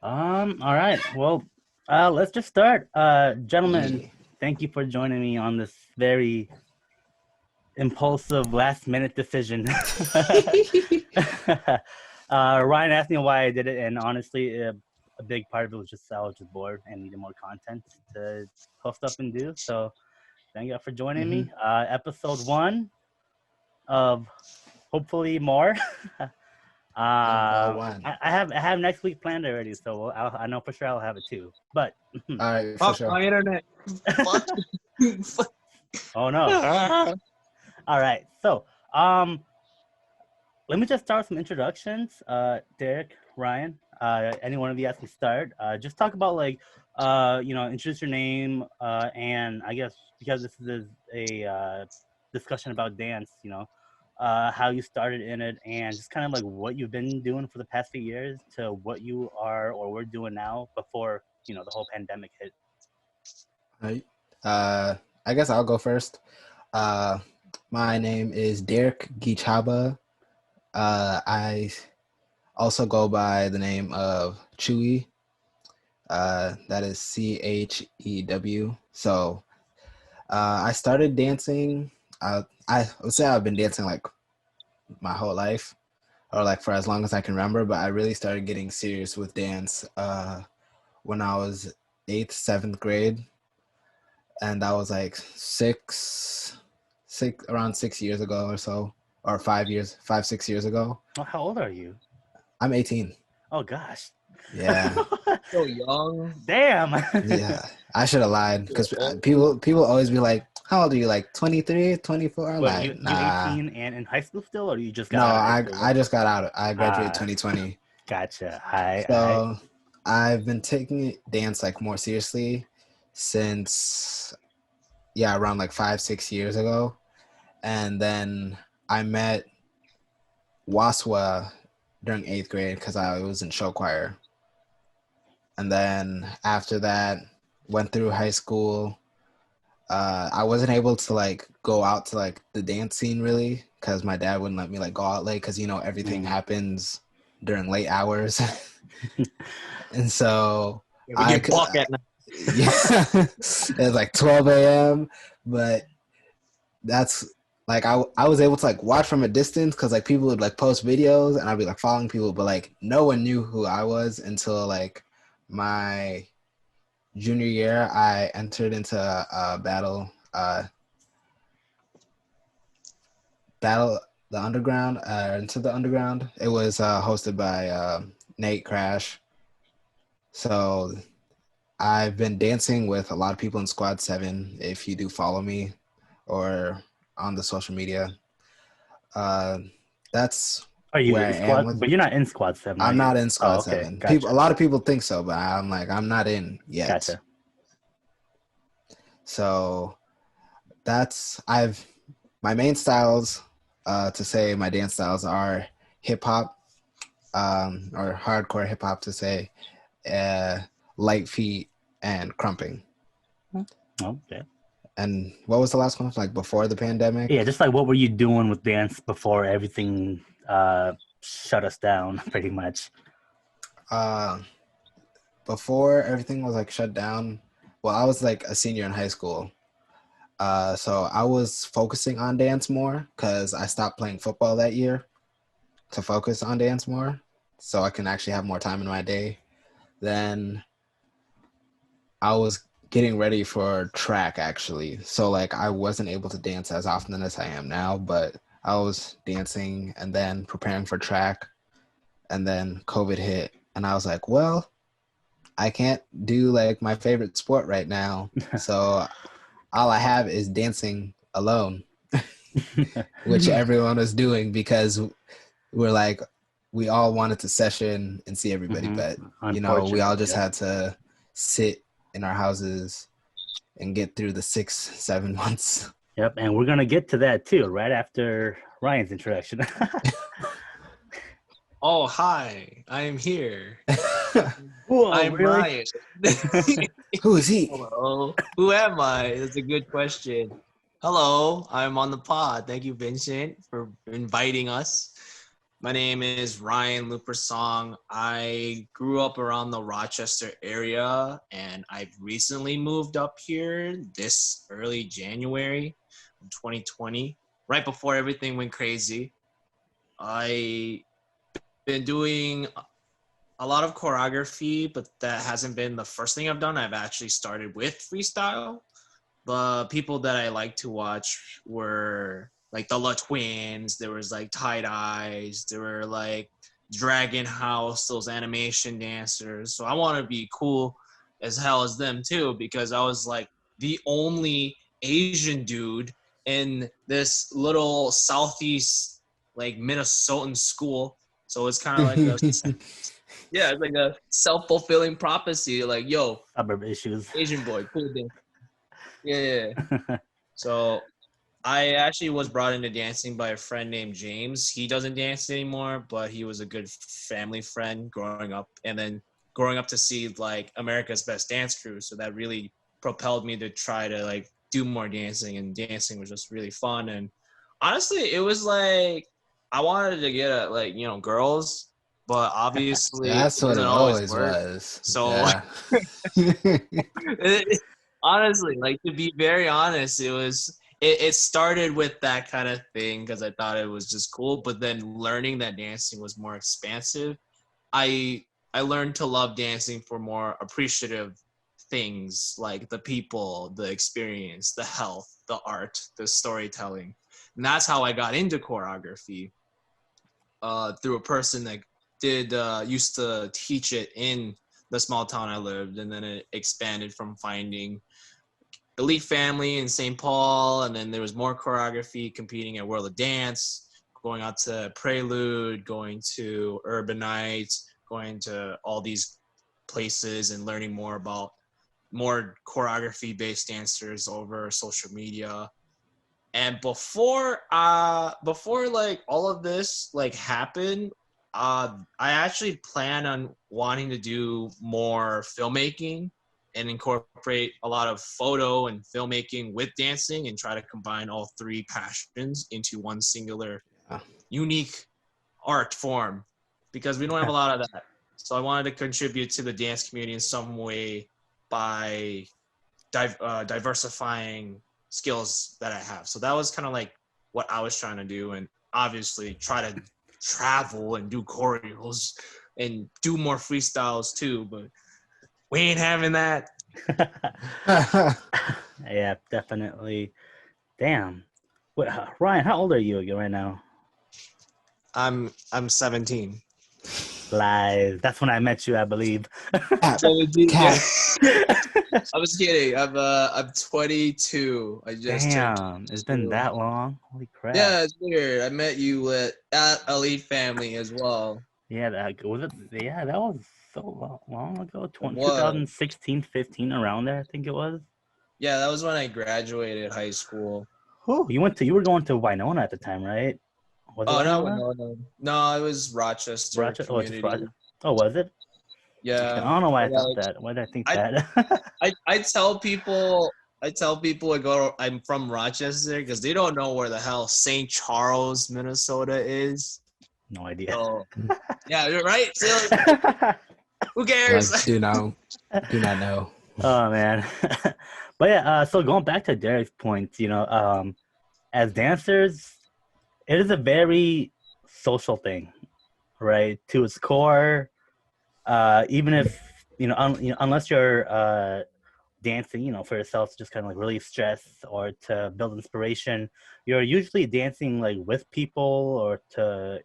All right. Well, let's just start. Gentlemen, Yeah. thank you for joining me on this very impulsive last minute decision. Ryan asked me why I did it, and honestly, a big part of it was just I was just bored and needed more content to post up and do. So thank you for joining hmm me. Episode 1 of hopefully more. One. I have next week planned already, so I know for sure I'll have it too. But All right, for Fuck sure. my internet. Fuck. Fuck. oh no! All right, so let me just start with some introductions. Derek, Ryan, any one of you guys can start. Just talk about introduce your name, and I guess because this is a discussion about dance, how you started in it, and just kind of like what you've been doing for the past few years to what you are or were doing now before the whole pandemic hit. All right. I guess I'll go first. Uh, my name is Derek Gichaba. I also go by the name of Chewy. That is Chew. So I started dancing. I would say I've been dancing like my whole life, or like for as long as I can remember. But I really started getting serious with dance when I was eighth, seventh grade, and that was like around 6 years ago or so, or 5 years, 6 years ago. Oh, how old are you? I'm 18. Oh gosh. Yeah, So young. Damn. yeah. I should have lied because people always be like, "How old are you? Like 23, 24?" I'm Wait, like, you nah. 18 and in high school still, or you just got No, out of high I school? I just got out. I graduated Ah, 2020. gotcha. I So I've been taking dance like more seriously since around like 5, 6 years ago. And then I met Waswa during eighth grade because I was in show choir. And then after that, went through high school. I wasn't able to like go out to like the dance scene really because my dad wouldn't let me like go out late because everything happens during late hours. And so Yeah, we get buck at night. yeah, it was like 12 a.m. But that's like I was able to like watch from a distance because like people would like post videos and I'd be like following people, but like no one knew who I was until like my junior year. I entered into a battle the underground into the underground. It was hosted by Nate Crash. So I've been dancing with a lot of people in Squad 7. If you do follow me or on the social media, that's Are you where I in am squad? with. But you're not in squad 7, are I'm you? not in Oh, Squad okay. 7. A Gotcha. lot of people think so, but I'm not in yet. Gotcha. So my main styles to say my dance styles are hip hop, or hardcore hip hop to say, light feet and crumping. Okay. And what was the last one? Like before the pandemic? Yeah, just like what were you doing with dance before everything shut us down, pretty much? Uh, Before everything was like shut down, well, I was like a senior in high school. So I was focusing on dance more because I stopped playing football that year to focus on dance more so I can actually have more time in my day. Then I was getting ready for track actually. So like I wasn't able to dance as often as I am now, but I was dancing and then preparing for track, and then COVID hit and I was like, well, I can't do like my favorite sport right now. So all I have is dancing alone, which everyone was doing because we're like, we all wanted to session and see everybody, but we all just had to sit in our houses and get through the 6-7 months. Yep, and we're gonna get to that too right after Ryan's introduction. Oh, hi. I am here. Whoa, I'm really? Ryan. Who is he? Hello. Who am I? That's a good question. Hello. I'm on the pod. Thank you, Vincent, for inviting us. My name is Ryan Lupersong. I grew up around the Rochester area, and I've recently moved up here this early January of 2020, right before everything went crazy. I been doing a lot of choreography, but that hasn't been the first thing I've done. I've actually started with freestyle. The people that I like to watch were like the La Twins. There was like Tight Eyes. There were like Dragon House, those animation dancers. So I want to be cool as hell as them too, because I was like the only Asian dude in this little southeast like Minnesotan school. So it's kind of like a yeah, it's like a self-fulfilling prophecy. Like, yo, Suburb issues. Asian boy, cool thing. Yeah. So I actually was brought into dancing by a friend named James. He doesn't dance anymore, but he was a good family friend growing up. And then growing up to see like America's Best Dance Crew. So that really propelled me to try to like do more dancing, and dancing was just really fun. And honestly, it was like I wanted to get at like, girls, but obviously it That's what it doesn't always always work. was. So honestly, like to be very honest, it started with that kind of thing because I thought it was just cool. But then learning that dancing was more expansive, I I learned to love dancing for more appreciative things like the people, the experience, the health, the art, the storytelling. And that's how I got into choreography, through a person that did used to teach it in the small town I lived, and then it expanded from finding Elite Family in St. Paul, and then there was more choreography competing at World of Dance, going out to Prelude, going to Urban Nights, going to all these places and learning more about more choreography-based dancers over social media. And before like all of this like happened, I actually plan on wanting to do more filmmaking and incorporate a lot of photo and filmmaking with dancing and try to combine all three passions into one singular unique art form, because we don't have a lot of that. So I wanted to contribute to the dance community in some way by diversifying skills that I have. So that was kind of like what I was trying to do, and obviously try to travel and do choreos and do more freestyles too, but we ain't having that. Yeah, definitely. Damn. Wait, Ryan, how old are you again right now? I'm 17. Lies. That's when I met you, I believe. 17, Cat. I was kidding. I'm 22. I just turned Damn, it's 22. been that long. Holy crap. Yeah, it's weird. I met you at Elite Family as well. Yeah, that was it. Yeah, that was so long ago. It was. 2016, 15, around there, I think it was. Yeah, that was when I graduated high school. Oh, you were going to Winona at the time, right? Was it Oh no, Winona? no, it was Rochester Rochester? Oh, it's Community. just Rochester. Oh, was it? Yeah, I don't know why I but, thought like, that. Why did I think I- that? I tell people I'm from Rochester because they don't know where the hell St. Charles, Minnesota is. No idea. So yeah, you're right. So, who cares? Like, do not know. Oh man. But yeah, so going back to Derrick's point, as dancers, it is a very social thing, right? To its core, even if unless you're dancing, for yourself, just kind of like relieve stress or to build inspiration, you're usually dancing like with people or to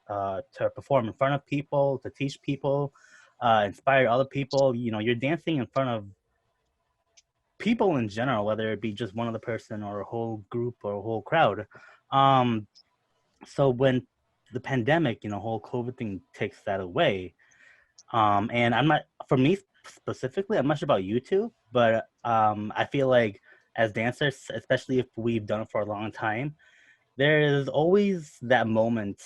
perform in front of people, to teach people, inspire other people. You're dancing in front of people in general, whether it be just one other person or a whole group or a whole crowd. So when the pandemic, whole COVID thing takes that away, and I'm not, for me specifically, I'm not sure about you two, but I feel like as dancers, especially if we've done it for a long time, there is always that moment,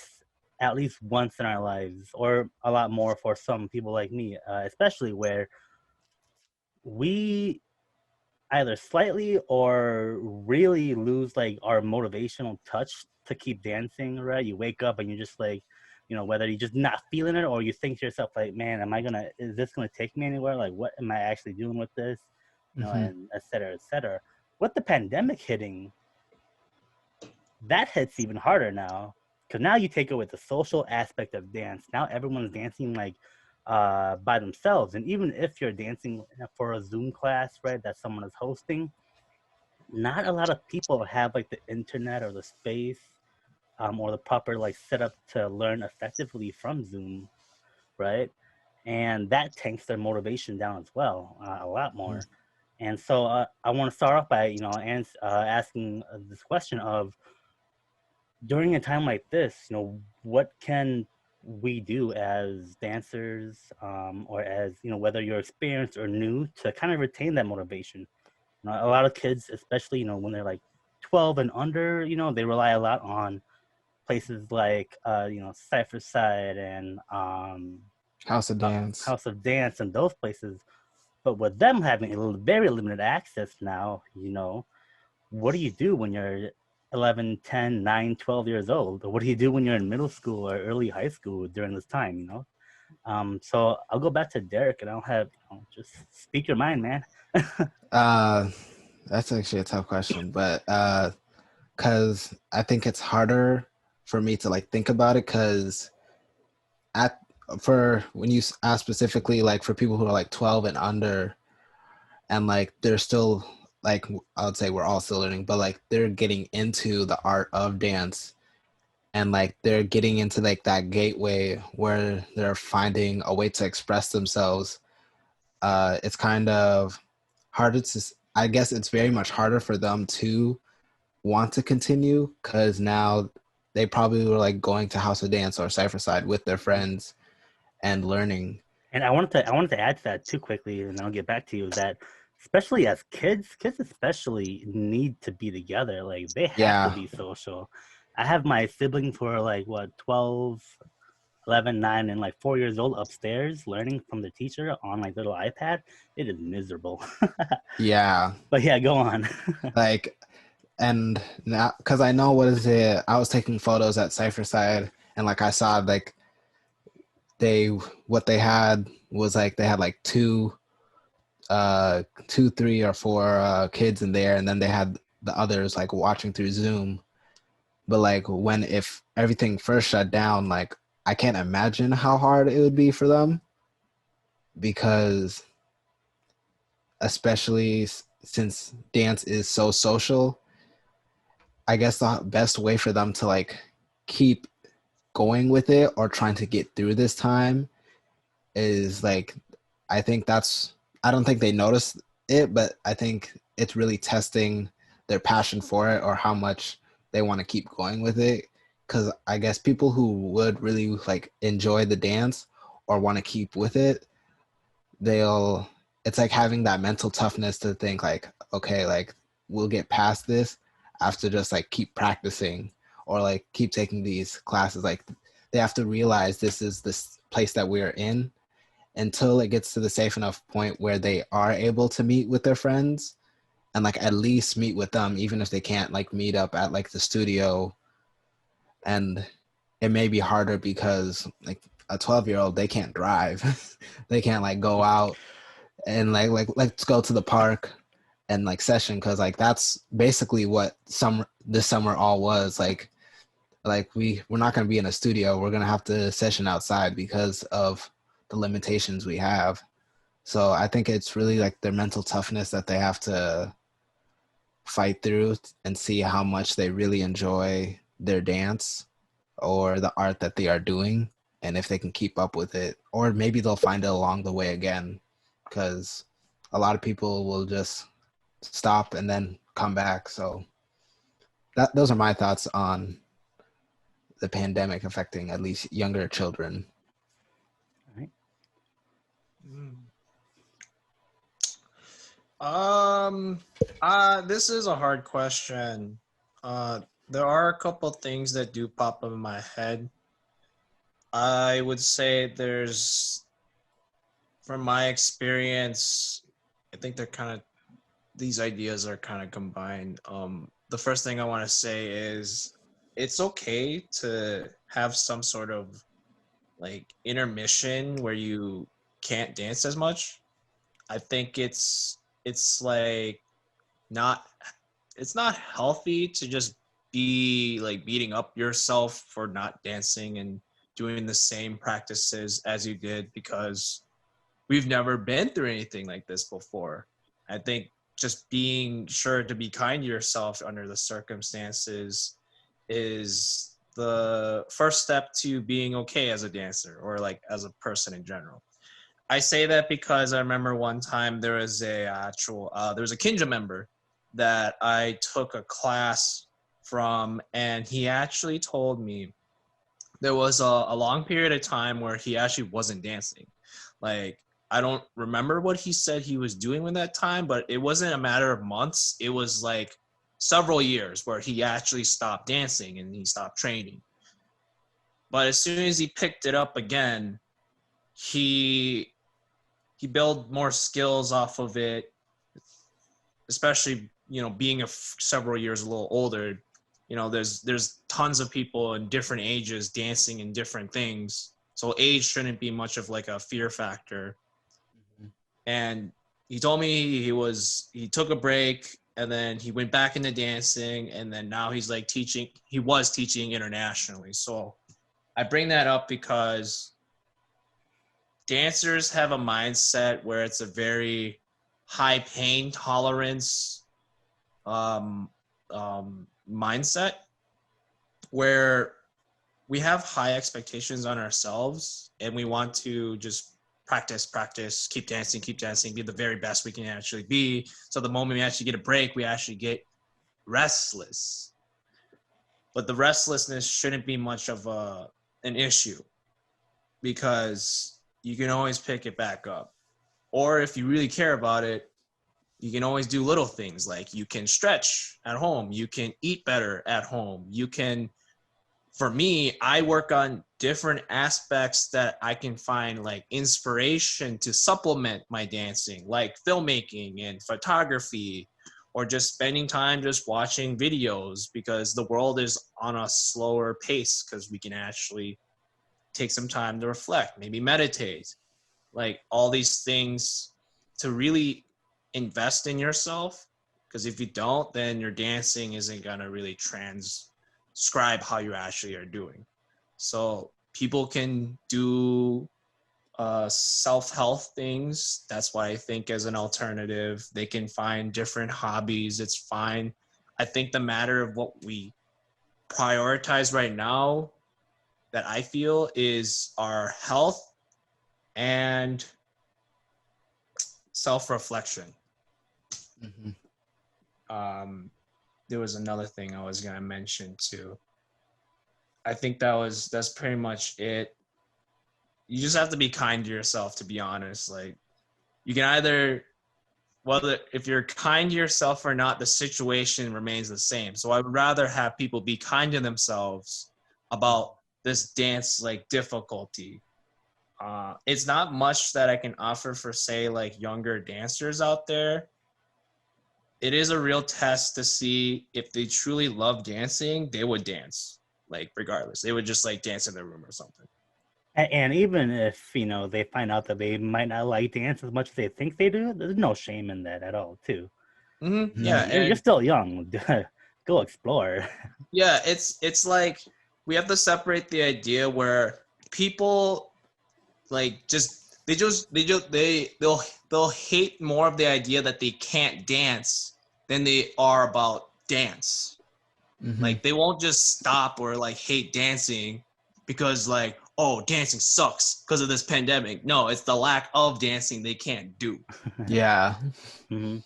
at least once in our lives, or a lot more for some people like me, especially where we either slightly or really lose like our motivational touch to keep dancing, right? You wake up and you're just like, whether you're just not feeling it or you think to yourself like, man, is this gonna take me anywhere? Like, what am I actually doing with this? And et cetera, et cetera. With the pandemic hitting, that hits even harder now, because now you take away the social aspect of dance. Now everyone's dancing like by themselves, and even if you're dancing for a Zoom class, right, that someone is hosting, not a lot of people have like the internet or the space or the proper like setup to learn effectively from Zoom, right? And that tanks their motivation down as well, a lot more. And so I want to start off by asking this question of, during a time like this, what can we do as dancers, or as whether you're experienced or new, to kind of retain that motivation? A lot of kids, especially when they're like 12 and under, they rely a lot on places like Cypher Side and House of Dance. House of Dance and those places. But with them having a very limited access now, what do you do when you're 11, 10, 9, 12 years old? Or what do you do when you're in middle school or early high school during this time, So I'll go back to Derrick, and I'll have, just speak your mind, man. That's actually a tough question, but because I think it's harder for me to like think about it, because for when you ask specifically like for people who are like 12 and under, and like they're still like, I would say we're all still learning, but like they're getting into the art of dance, and like they're getting into like that gateway where they're finding a way to express themselves. It's kind of harder to, I guess it's very much harder for them to want to continue, because now they probably were like going to House of Dance or Cypher Side with their friends and learning. And I wanted to add to that too quickly, and then I'll get back to you, is that especially as kids especially need to be together. Like, they have to be social. I have my siblings who are like, what, 12, 11, 9, and like 4 years old upstairs learning from the teacher on like little iPad. It is miserable. Yeah. But yeah, go on. Like, and now, because I know I was taking photos at Cypher Side, and like I saw like what they had was like they had like two, 3 or 4 kids in there, and then they had the others like watching through Zoom. But like if everything first shut down, like I can't imagine how hard it would be for them, because especially since dance is so social, I guess the best way for them to like keep going with it or trying to get through this time is like, I don't think they notice it, but I think it's really testing their passion for it or how much they want to keep going with it. Because I guess people who would really like enjoy the dance or want to keep with it, it's like having that mental toughness to think like, okay, like we'll get past this after just like keep practicing or like keep taking these classes. Like they have to realize this is this place that we're in until it gets to the safe enough point where they are able to meet with their friends and like at least meet with them, even if they can't like meet up at like the studio. And it may be harder because like a 12-year-old, they can't drive. They can't like go out and like let's go to the park and like session, because like that's basically what this summer all was like we're not going to be in a studio, we're going to have to session outside because of the limitations we have. So I think it's really like their mental toughness that they have to fight through and see how much they really enjoy their dance or the art that they are doing, and if they can keep up with it, or maybe they'll find it along the way again, because a lot of people will just stop and then come back. So those are my thoughts on the pandemic affecting at least younger children. This is a hard question. There are a couple things that do pop up in my head. I would say from my experience, I think these ideas are kind of combined. The first thing I want to say is it's okay to have some sort of like intermission where you can't dance as much. I think it's like not it's not healthy to just be like beating up yourself for not dancing and doing the same practices as you did, because we've never been through anything like this before. I think just being sure to be kind to yourself under the circumstances is the first step to being okay as a dancer or like as a person in general. I say that because I remember one time there was there was a Kinja member that I took a class from, and he actually told me there was a long period of time where he actually wasn't dancing. Like, I don't remember what he said he was doing with that time, but it wasn't a matter of months. It was like several years where he actually stopped dancing and he stopped training. But as soon as he picked it up again, he built more skills off of it, especially, you know, being several years a little older. You know, there's tons of people in different ages dancing in different things. So age shouldn't be much of like a fear factor. Mm-hmm. And he told me he took a break and then he went back into dancing, and then now he's like he was teaching internationally. So I bring that up because dancers have a mindset where it's a very high pain tolerance mindset, where we have high expectations on ourselves and we want to just practice, keep dancing, be the very best we can actually be. So the moment we actually get a break, we actually get restless. But the restlessness shouldn't be much of an issue, because you can always pick it back up. Or if you really care about it, you can always do little things, like you can stretch at home, you can eat better at home, you can, for me, I work on different aspects that I can find like inspiration to supplement my dancing, like filmmaking and photography, or just spending time just watching videos, because the world is on a slower pace, because we can actually take some time to reflect, maybe meditate, like all these things to really invest in yourself. Because if you don't, then your dancing isn't going to really transcribe how you actually are doing. So people can do self-help things. That's why I think as an alternative, they can find different hobbies. It's fine. I think the matter of what we prioritize right now, that I feel, is our health and self-reflection. Mm-hmm. There was another thing I was gonna mention too. I think that's pretty much it. You just have to be kind to yourself, to be honest. Like, you can either, whether if you're kind to yourself or not, the situation remains the same. So I would rather have people be kind to themselves about this dance like difficulty. It's not much that I can offer for, say, like younger dancers out there. It is a real test to see if they truly love dancing. They would dance, like, regardless. They would just like dance in their room or something. And even if, you know, they find out that they might not like dance as much as they think they do, there's no shame in that at all, too. Mm-hmm. Yeah, you're still young. Go explore. Yeah, it's like we have to separate the idea where people like they'll hate more of the idea that they can't dance than they are about dance. Mm-hmm. Like, they won't just stop or like hate dancing because like, oh, dancing sucks because of this pandemic. No, it's the lack of dancing they can't do. Yeah. Mm-hmm.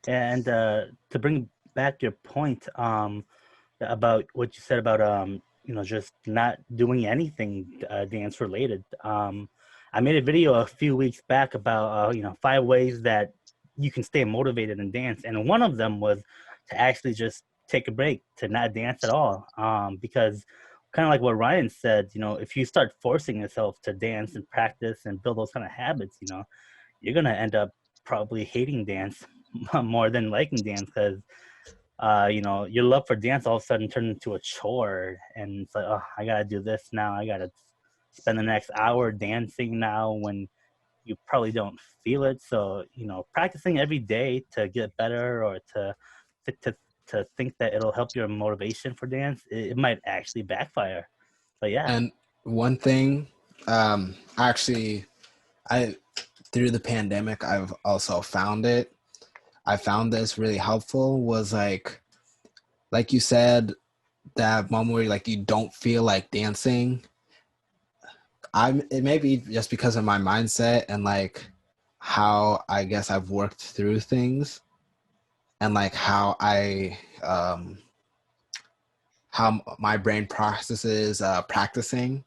And to bring back your point about what you said about you know, just not doing anything dance related. I made a video a few weeks back about you know, 5 ways that you can stay motivated and dance, and one of them was to actually just take a break, to not dance at all, because kind of like what Ryan said, you know, if you start forcing yourself to dance and practice and build those kind of habits, you know, you're gonna end up probably hating dance more than liking dance, because you know, your love for dance all of a sudden turned into a chore, and it's like, oh, I gotta do this now, I gotta spend the next hour dancing now when you probably don't feel it. So, practicing every day to get better or to, to think that it'll help your motivation for dance, it might actually backfire. But yeah. And one thing, actually, I through the pandemic, I've also found it. I found this really helpful was like you said, that moment where like you don't feel like dancing. It may be just because of my mindset and like how I guess I've worked through things and like how how my brain processes practicing.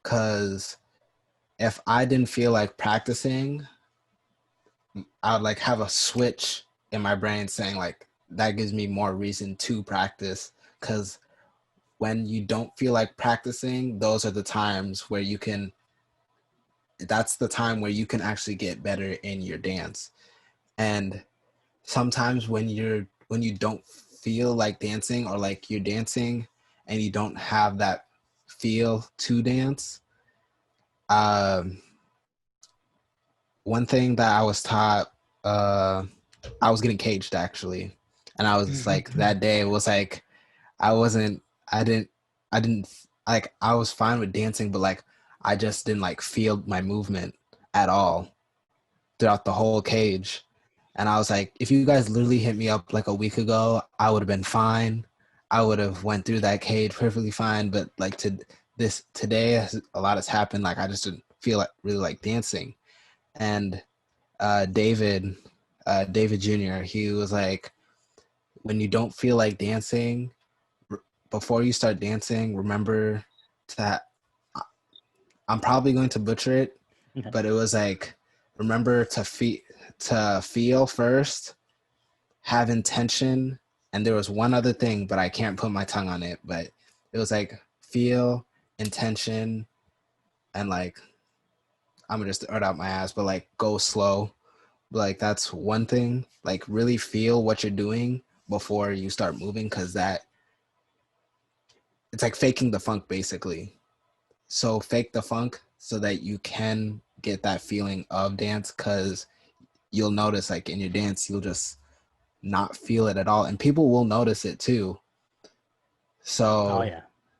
Because if I didn't feel like practicing, I would like have a switch in my brain saying like that gives me more reason to practice. Because when you don't feel like practicing, those are the times where that's the time where you can actually get better in your dance. And sometimes when you don't feel like dancing or like you're dancing and you don't have that feel to dance, one thing that I was taught, I was getting caged actually. And I was like, that day was like, I didn't like, I was fine with dancing, but like, I just didn't like feel my movement at all throughout the whole cage. And I was like, if you guys literally hit me up like a week ago, I would have been fine. I would have went through that cage perfectly fine. But like today, a lot has happened. Like I just didn't feel like really like dancing. And David Jr., he was like, when you don't feel like dancing, before you start dancing, remember to, I'm probably going to butcher it, but it was like, remember to feel first, have intention, and there was one other thing, but I can't put my tongue on it, but it was like feel, intention, and like, I'm gonna just throw it out my ass, but like go slow. Like that's one thing, like really feel what you're doing before you start moving, because it's like faking the funk basically. So fake the funk so that you can get that feeling of dance, because you'll notice like in your dance, you'll just not feel it at all. And people will notice it too. So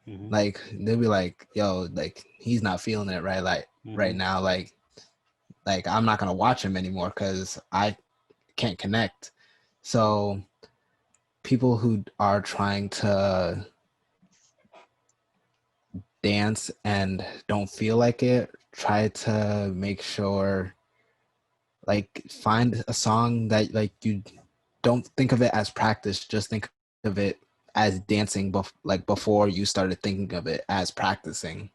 like they'll be like, yo, like he's not feeling it right, like right now. Like I'm not gonna watch him anymore because I can't connect. So people who are trying to dance and don't feel like it, try to make sure like find a song that like you don't think of it as practice, just think of it as dancing like before you started thinking of it as practicing.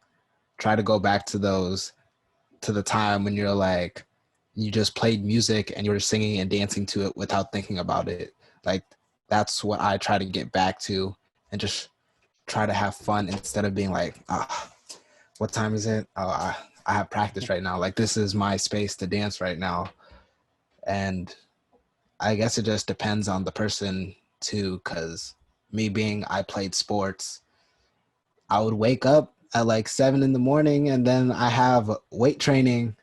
Try to go back to the time when you're like you just played music and you were singing and dancing to it without thinking about it. Like that's what I try to get back to, and just try to have fun instead of being like, what time is it? Oh, I have practice right now. Like this is my space to dance right now. And I guess it just depends on the person too, because I played sports. I would wake up at like 7 a.m. and then I have weight training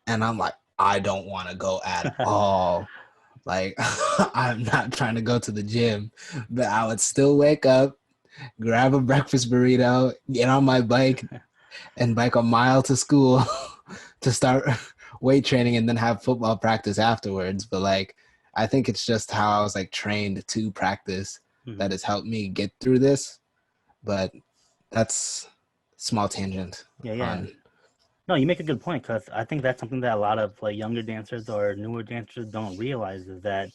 and I'm like, I don't want to go at all. Like I'm not trying to go to the gym, but I would still wake up, grab a breakfast burrito, get on my bike and bike a mile to school to start weight training and then have football practice afterwards. But like, I think it's just how I was like trained to practice that has helped me get through this. But that's small tangent. Yeah. No, you make a good point, because I think that's something that a lot of like younger dancers or newer dancers don't realize, is that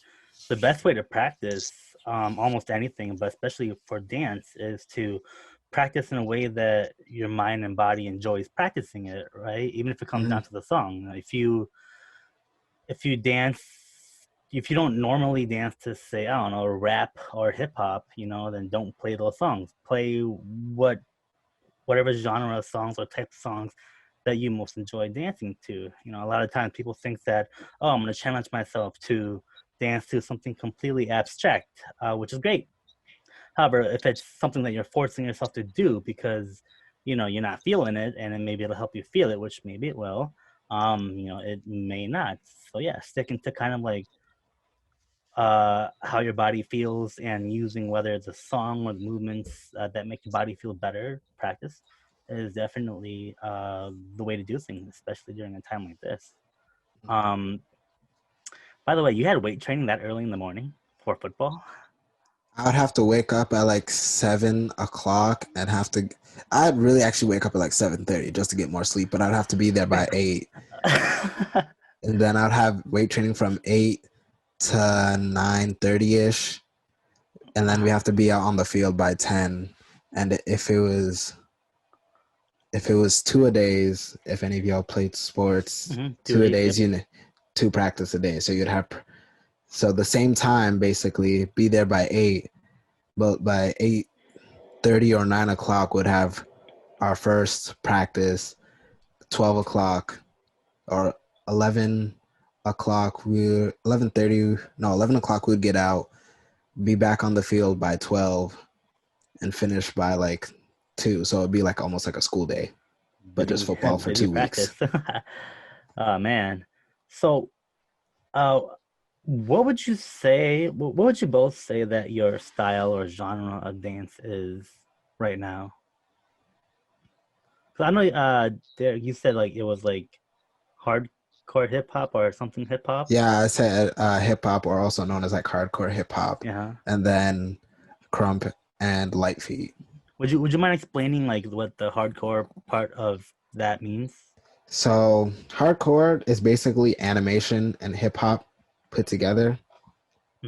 the best way to practice almost anything, but especially for dance, is to practice in a way that your mind and body enjoys practicing it, right? Even if it comes down to the song. If you dance, if you don't normally dance to, say, I don't know, rap or hip hop, then don't play those songs. Play whatever genre of songs or type of songs that you most enjoy dancing to. A lot of times people think that, oh, I'm going to challenge myself to dance to something completely abstract, which is great. However, if it's something that you're forcing yourself to do because you're not feeling it, and then maybe it'll help you feel it, which maybe it will. It may not. So yeah, sticking to kind of like how your body feels, and using whether it's a song or the movements that make your body feel better, practice is definitely the way to do things, especially during a time like this. Um, by the way, you had weight training that early in the morning for football? I would have to wake up at like 7 o'clock and I'd really actually wake up at like 7:30 just to get more sleep, but I'd have to be there by 8. And then I'd have weight training from 8 to 9:30ish. And then we have to be out on the field by 10. And if it was 2 a days, if any of y'all played sports, Mm-hmm. 2 a days, 2 practice a day. So you'd have, so the same time, basically be there by 8, but by 8:30 or 9 o'clock would have our first practice. 12 o'clock or 11 o'clock, 11 o'clock we'd get out, be back on the field by 12 and finish by like 2. So it'd be like almost like a school day, but just football for 2 weeks. Oh man. So what would you say, what would you both say that your style or genre of dance is right now? 'Cause I know Derek, you said like it was like hardcore hip hop or something hip hop. Yeah, I said hip hop, or also known as like hardcore hip hop, Yeah. and then crump and light feet. Would you mind explaining like what the hardcore part of that means? So hardcore is basically animation and hip hop put together.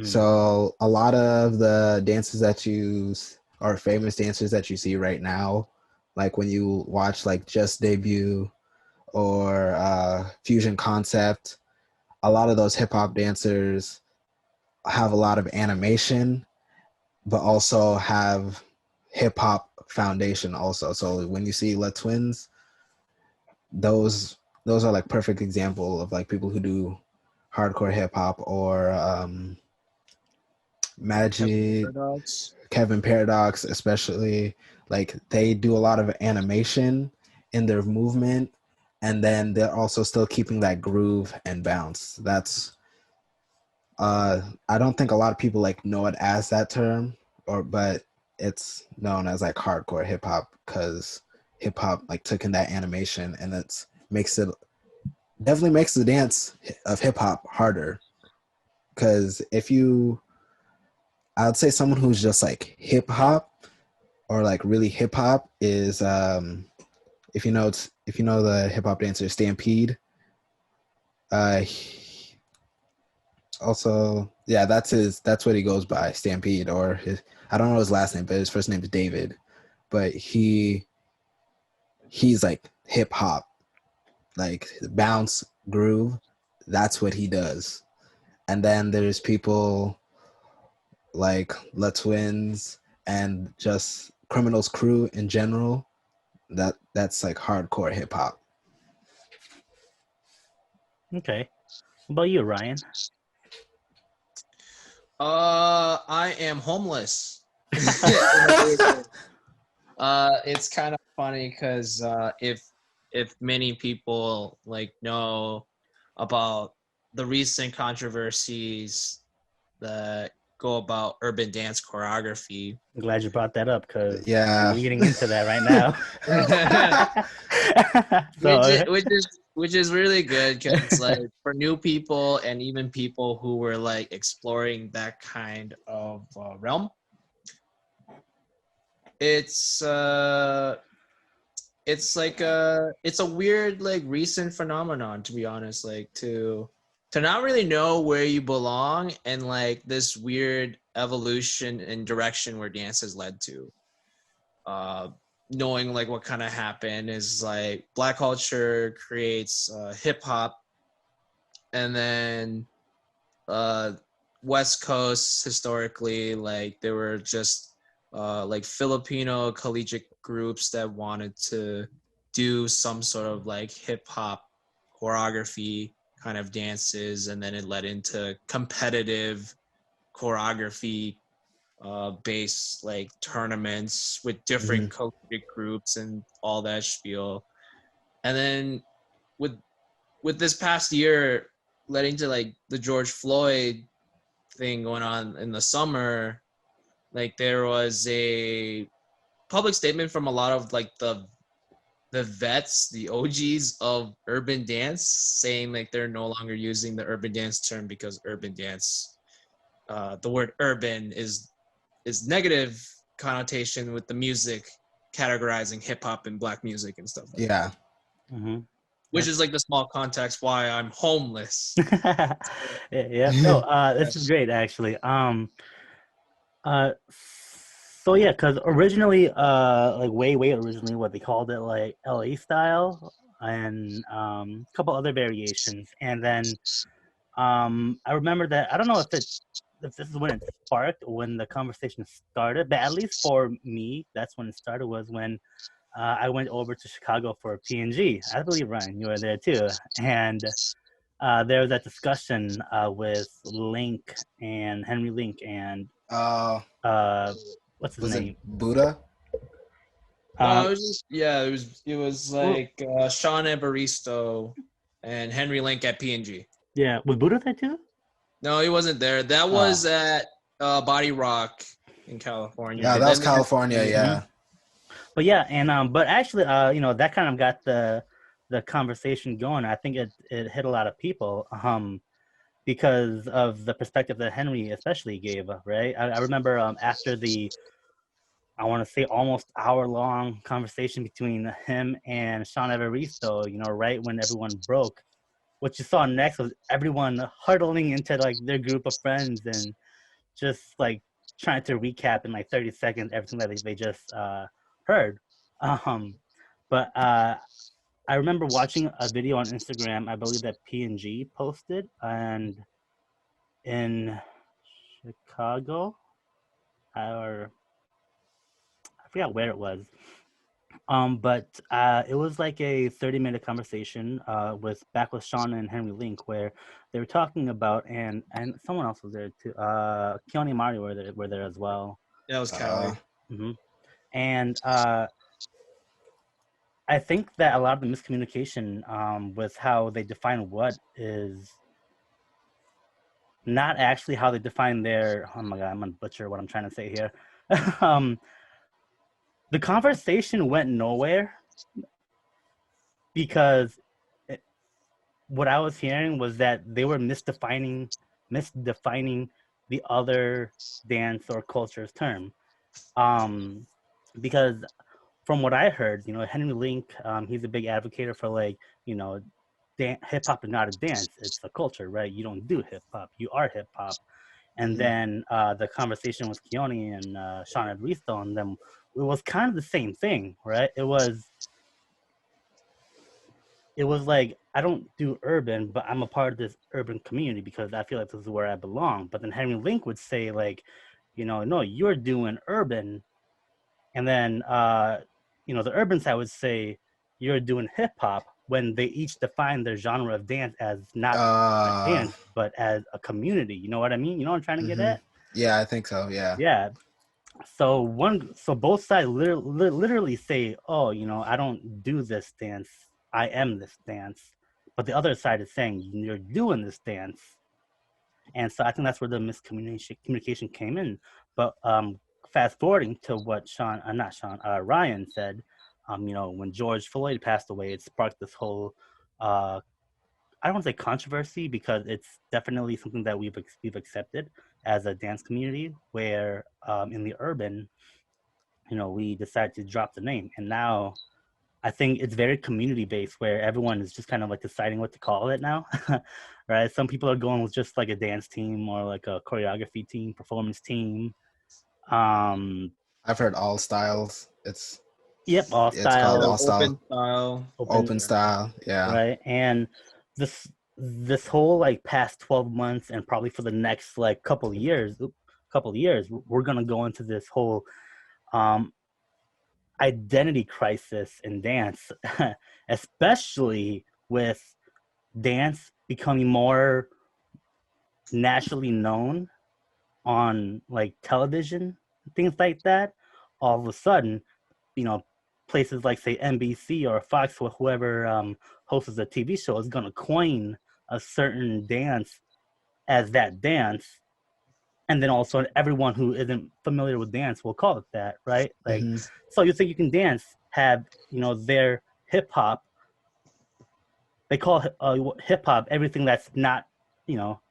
So a lot of the dances or famous dancers that you see right now, like when you watch like Just Debut or Fusion Concept, a lot of those hip hop dancers have a lot of animation, but also have hip hop foundation also. So when you see Le Twins, those are like perfect example of like people who do hardcore hip hop, or Magic, Kevin Paradox, especially. Like they do a lot of animation in their movement, and then they're also still keeping that groove and bounce. That's I don't think a lot of people like know it as that term, but it's known as like hardcore hip hop, because hip hop like took in that animation, and definitely makes the dance of hip hop harder. Because I would say someone who's just like hip hop or like really hip hop is if you know the hip hop dancer Stampede. Also, yeah, that's what he goes by, Stampede, or I don't know his last name, but his first name is David. But he's like hip hop, like bounce, groove. That's what he does. And then there's people like La Twins and just Criminals Crew in general. That's like hardcore hip hop. Okay. What about you, Ryan? I am homeless. It's kind of funny because if many people like know about the recent controversies that go about urban dance choreography. I'm glad you brought that up, because Yeah, I'm leading into that right now. which is really good, because like for new people and even people who were like exploring that kind of realm, it's a weird like recent phenomenon, to be honest, like to not really know where you belong, and like this weird evolution and direction where dance has led to. Knowing like what kind of happened is like Black culture creates hip hop, and then West Coast historically, like there were just like Filipino collegiate groups that wanted to do some sort of like hip hop choreography kind of dances, and then it led into competitive choreography based like tournaments with different culture groups and all that spiel. And then with this past year leading to like the George Floyd thing going on in the summer, like there was a public statement from a lot of like the vets, the OGs of urban dance, saying like they're no longer using the urban dance term because urban dance, the word urban is negative connotation with the music categorizing hip hop and black music and stuff like that. Mm-hmm. Which is like the small context why I'm homeless. Yeah. No, this is great actually. So yeah, because originally, like way originally, what they called it like LA style, and a couple other variations, and then I remember that I don't know if this is when it sparked, when the conversation started, but at least for me, that's when it started. Was when I went over to Chicago for PNG. I believe Ryan, you were there too, and there was that discussion with Link and Henry Link and what's his was it name? Buddha? No, it was just, it was like Sean Evaristo and Henry Link at PNG. Yeah, was Buddha there too? No, he wasn't there. That was at Body Rock in California. Yeah, that was California. Yeah. But yeah, and but actually, you know, that kind of got the conversation going. I think it hit a lot of people, because of the perspective that Henry especially gave, right? I remember after the, I want to say almost hour-long conversation between him and Sean Evaristo, you know, right when everyone broke, what you saw next was everyone huddling into like their group of friends and just like trying to recap in like 30 seconds everything that they just heard. But I remember watching a video on Instagram, I believe that P&G posted, and in Chicago, or I forgot where it was. But it was like a 30-minute conversation with Sean and Henry Link, where they were talking about, and someone else was there too. Keone and Mario were there as well. That was Cali. And I think that a lot of the miscommunication with how they define what is not actually how they define their. Oh my god, I'm gonna butcher what I'm trying to say here. The conversation went nowhere because what I was hearing was that they were misdefining the other dance or culture's term. Because from what I heard, you know, Henry Link, he's a big advocate for like, you know, hip hop is not a dance; it's a culture, right? You don't do hip hop; you are hip hop. And then the conversation with Keone and Sean Evaristo and them, it was kind of the same thing, right? It was like, I don't do urban, but I'm a part of this urban community because I feel like this is where I belong. But then Henry Link would say like, you know, no, you're doing urban. And then, you know, the urban side would say you're doing hip hop, when they each define their genre of dance as not a dance, but as a community. You know what I mean? You know what I'm trying to get at? Yeah, I think so. Yeah. Yeah. So both sides literally say, oh, you know, I don't do this dance, I am this dance. But the other side is saying you're doing this dance. And so I think that's where the miscommunication came in. But fast forwarding to what Ryan said, you know, when George Floyd passed away, it sparked this whole, I don't want to say controversy, because it's definitely something that we've accepted as a dance community, where in the urban, you know, we decided to drop the name. And now I think it's very community based, where everyone is just kind of like deciding what to call it now, right? Some people are going with just like a dance team or like a choreography team, performance team. I've heard all styles. Yep, all it's called all styles. style. Open style. Yeah. Right. And this whole like past 12 months and probably for the next like couple of years, we're gonna go into this whole identity crisis in dance, especially with dance becoming more nationally known on like television, things like that, all of a sudden, you know, places like say NBC or Fox or whoever hosts the TV show is gonna coin a certain dance as that dance, and then also everyone who isn't familiar with dance will call it that, right? Like, Mm-hmm. so you think you can dance, have, you know, their hip hop. They call hip hop everything that's not, you know,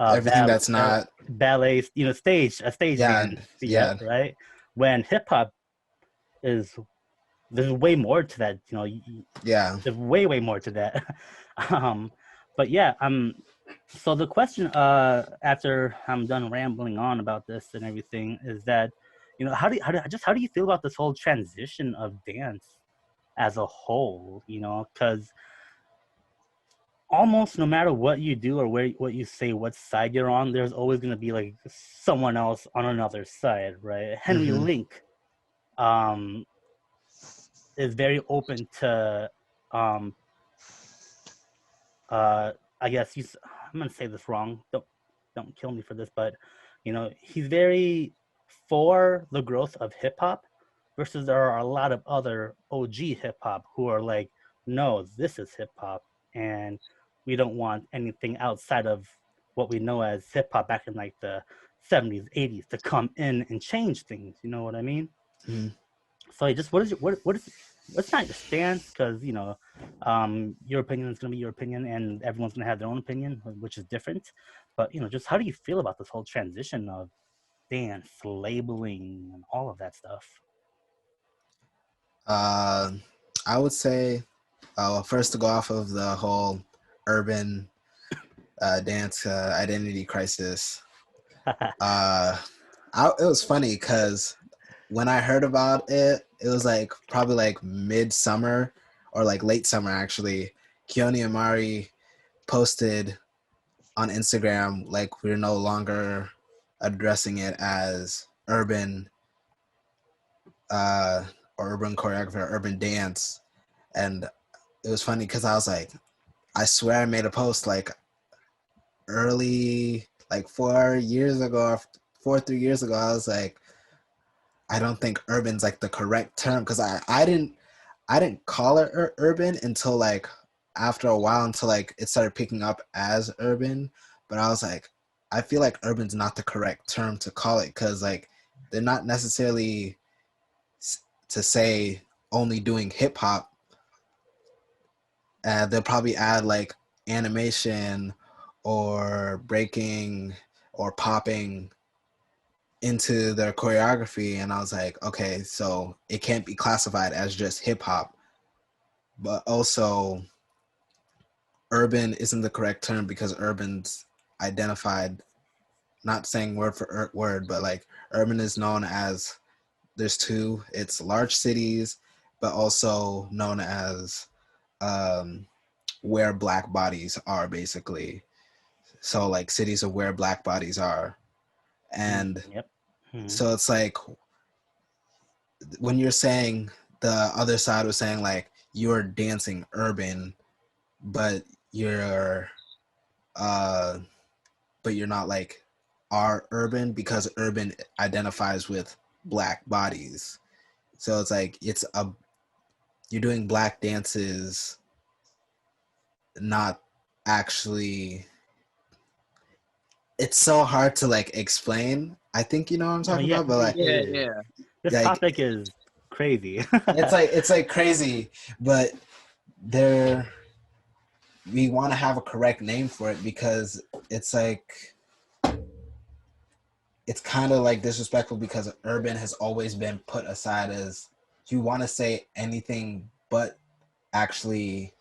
Everything that's not. ballet, you know, a stage Yeah, dance, yeah, yeah, right? When hip hop is, there's way more to that, you know, yeah. there's way more to that. um, but yeah, so the question, after I'm done rambling on about this and everything, is that, you know, how do you feel about this whole transition of dance as a whole? You know, because almost no matter what you do or what you say, what side you're on, there's always going to be like someone else on another side, right? Henry Mm-hmm. Link um, is very open to, um, I guess I'm going to say this wrong. Don't kill me for this, but you know, he's very for the growth of hip hop, versus there are a lot of other OG hip hop who are like, no, this is hip hop, and we don't want anything outside of what we know as hip hop back in like the 70s, 80s to come in and change things. You know what I mean? Mm-hmm. So just what's not your stance? Because you know, your opinion is going to be your opinion, and everyone's going to have their own opinion, which is different. But you know, just how do you feel about this whole transition of dance labeling and all of that stuff? I would say, first to go off of the whole urban dance identity crisis. It was funny because when I heard about it, it was like probably like midsummer or like late summer actually. Keone Amari posted on Instagram like we're no longer addressing it as urban or urban choreography or urban dance. And it was funny because I was like, I swear I made a post like early, like 4 years ago, or 3 years ago. I was like, I don't think urban's like the correct term because I didn't call it urban until like after a while, until like it started picking up as urban. But I was like, I feel like urban's not the correct term to call it because like they're not necessarily to say only doing hip hop. They'll probably add like animation or breaking or popping into their choreography, and I was like, okay, so it can't be classified as just hip hop, but also urban isn't the correct term because urban's identified, not saying word for word, but like urban is known as, there's two, it's large cities, but also known as where black bodies are basically. So like cities of where black bodies are. And Yep. so it's like when you're saying, the other side was saying like you're dancing urban, but you're not like are urban because urban identifies with black bodies. So it's like you're doing black dances, not actually. It's so hard to like explain. I think you know what I'm talking about, but like Yeah. This like, topic is crazy. it's like crazy, but we want to have a correct name for it because it's like it's kind of like disrespectful because urban has always been put aside as, you want to say anything but actually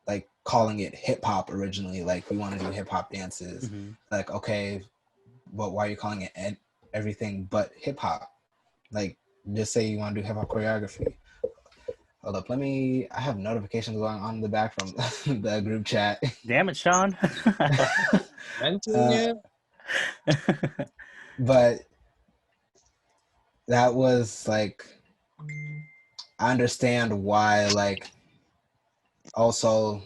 like calling it hip hop originally, like we want to do hip hop dances. Mm-hmm. Like, okay, but why are you calling it everything but hip hop? Like, just say you want to do hip hop choreography. Hold up, I have notifications going on in the back from the group chat. Damn it, Sean. But that was like, I understand why, like, also,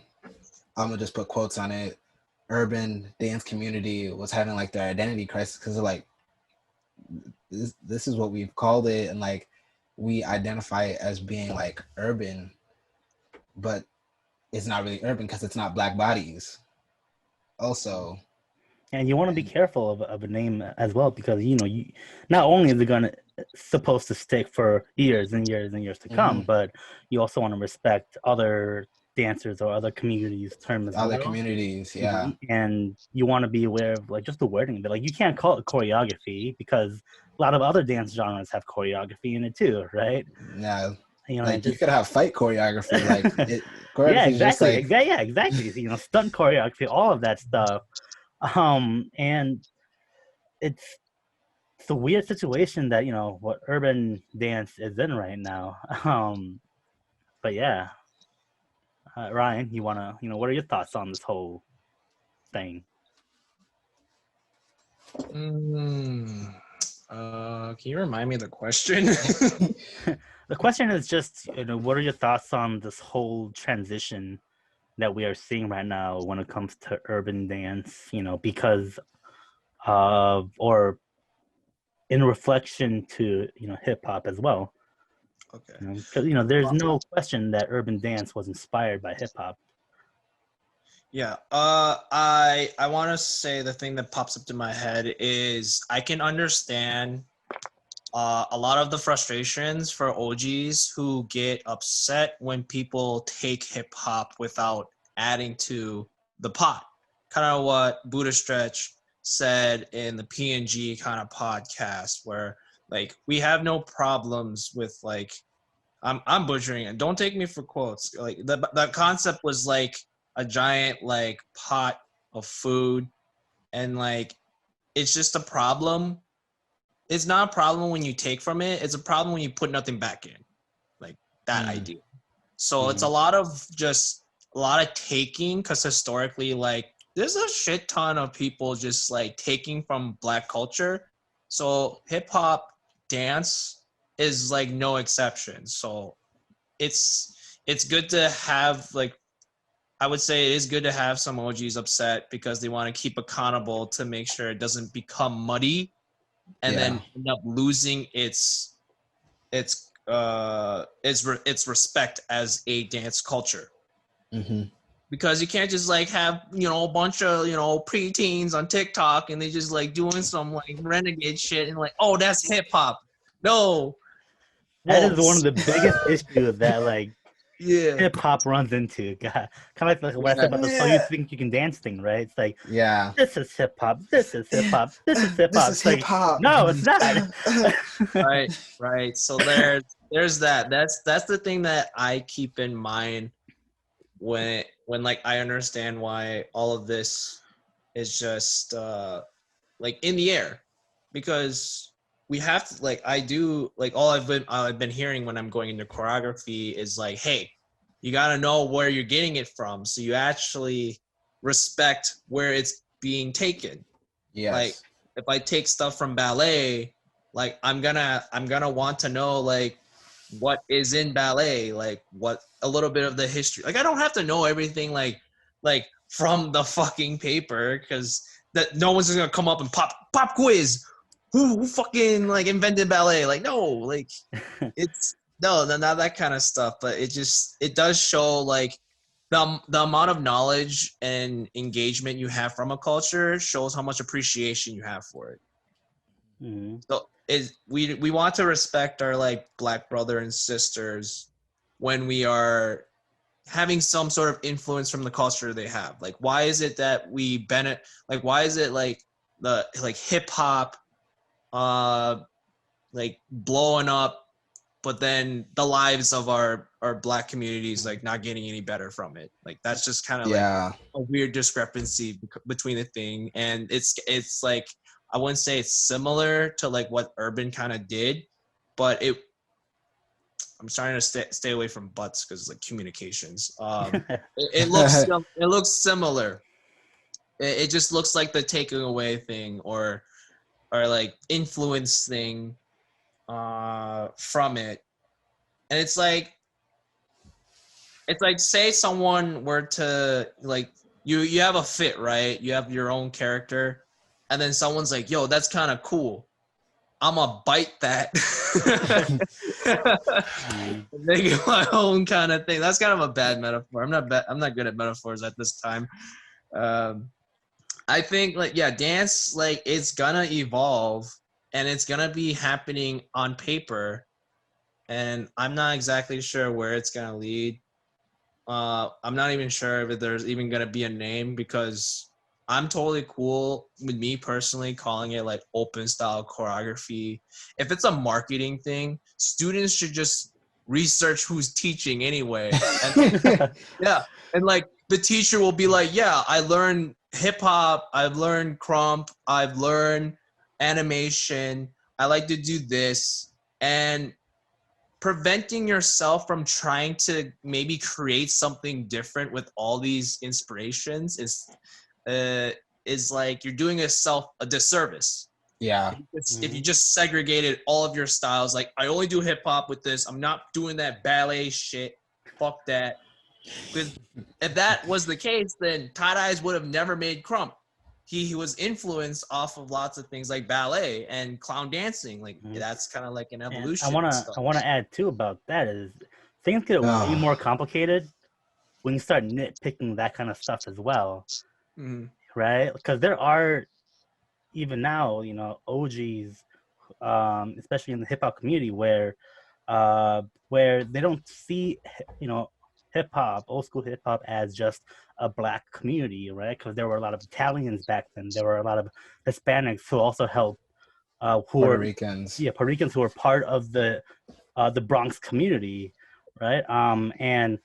I'm gonna just put quotes on it. urban dance community was having like their identity crisis because they're like, this is what we've called it, and like we identify it as being like urban, but it's not really urban because it's not black bodies. Also, And you want to be careful of a name as well, because you know, you not only is it gonna supposed to stick for years and years and years to come, but you also want to respect other dancers or other communities' term as other well. communities, yeah. And you want to be aware of like just the wording of it. Like you can't call it choreography because a lot of other dance genres have choreography in it too, right? Yeah. You know, Like you could have fight choreography, like choreography yeah, is just exactly, like yeah, exactly. You know, stunt choreography, all of that stuff. And it's a weird situation that, you know, what urban dance is in right now. But yeah, Ryan, you wanna, you know, what are your thoughts on this whole thing? Can you remind me of the question? The question is just, you know, what are your thoughts on this whole transition that we are seeing right now when it comes to urban dance, you know, because of, or in reflection to, you know, hip hop as well. Okay. Because, you know, there's no question that urban dance was inspired by hip hop. Yeah. I want to say the thing that pops up to my head is I can understand a lot of the frustrations for OGs who get upset when people take hip hop without adding to the pot. Kind of what Buddha Stretch said in the PNG kind of podcast, where like we have no problems with like I'm butchering it. Don't take me for quotes. Like the concept was like a giant like pot of food, and like it's just a problem. It's not a problem when you take from it. It's a problem when you put nothing back in, like that idea. So it's a lot of taking, because historically, like there's a shit ton of people just like taking from Black culture. So hip hop dance is like no exception. So it's good to have, like, I would say it is good to have some OGs upset because they want to keep accountable to make sure it doesn't become muddy and then end up losing its respect as a dance culture. Because you can't just like have, you know, a bunch of, you know, preteens on TikTok and they just like doing some like renegade shit and like, oh, that's hip hop. No. That is one of the biggest issues that like Yeah. hip hop runs into. God, kind of like what I said about the "So You Think You Can Dance" thing, right? It's like, this is hip hop, this is hip hop, this is hip hop. This is hip hop. No, it's not. Right. So there's that. That's the thing that I keep in mind when like I understand why all of this is just like in the air, because we have to, like, I do, like, all I've been hearing when I'm going into choreography is like, hey, you got to know where you're getting it from, so you actually respect where it's being taken. Yes. Like if I take stuff from ballet, like I'm gonna want to know like what is in ballet, like what a little bit of the history. Like I don't have to know everything like from the fucking paper, because that no one's just gonna come up and pop quiz. Who fucking like invented ballet? Like no, like it's no, not that kind of stuff. But it does show like the amount of knowledge and engagement you have from a culture shows how much appreciation you have for it. So we want to respect our like Black brother and sisters when we are having some sort of influence from the culture they have. Like why is it that we benefit? Like why is it like the like hip hop like blowing up, but then the lives of our Black communities like not getting any better from it? Like that's just kind of like a weird discrepancy between the thing. And it's like, I wouldn't say it's similar to like what urban kind of did, but I'm trying to stay away from butts because it's like communications. It looks similar. It just looks like the taking away thing or like influence thing from it. And it's like say someone were to like you have a fit, right? You have your own character, and then someone's like, "Yo, that's kind of cool. I'ma bite that." Make it my own kind of thing. That's kind of a bad metaphor. I'm not good at metaphors at this time. I think like dance like it's gonna evolve and it's gonna be happening on paper, and I'm not exactly sure where it's gonna lead. I'm not even sure if there's even gonna be a name, because I'm totally cool with me personally calling it like open style choreography. If it's a marketing thing, students should just research who's teaching anyway. And and like the teacher will be like, yeah, I learned hip hop, I've learned crump, I've learned animation, I like to do this. And preventing yourself from trying to maybe create something different with all these inspirations is like you're doing yourself a disservice. Yeah. If you just segregated all of your styles, like I only do hip hop with this, I'm not doing that ballet shit. Fuck that. Because if that was the case, then Tight Eyes would have never made crump. He was influenced off of lots of things like ballet and clown dancing. Like that's kind of like an evolution. And I wanna add too about that is things get way more complicated when you start nitpicking that kind of stuff as well, right? Because there are even now, you know, OGs, especially in the hip hop community, where they don't see, you know, hip hop, old school hip hop, as just a black community, right? Because there were a lot of Italians back then. There were a lot of Hispanics who also helped, Puerto Ricans. Yeah, Puerto Ricans who were part of the Bronx community, right? And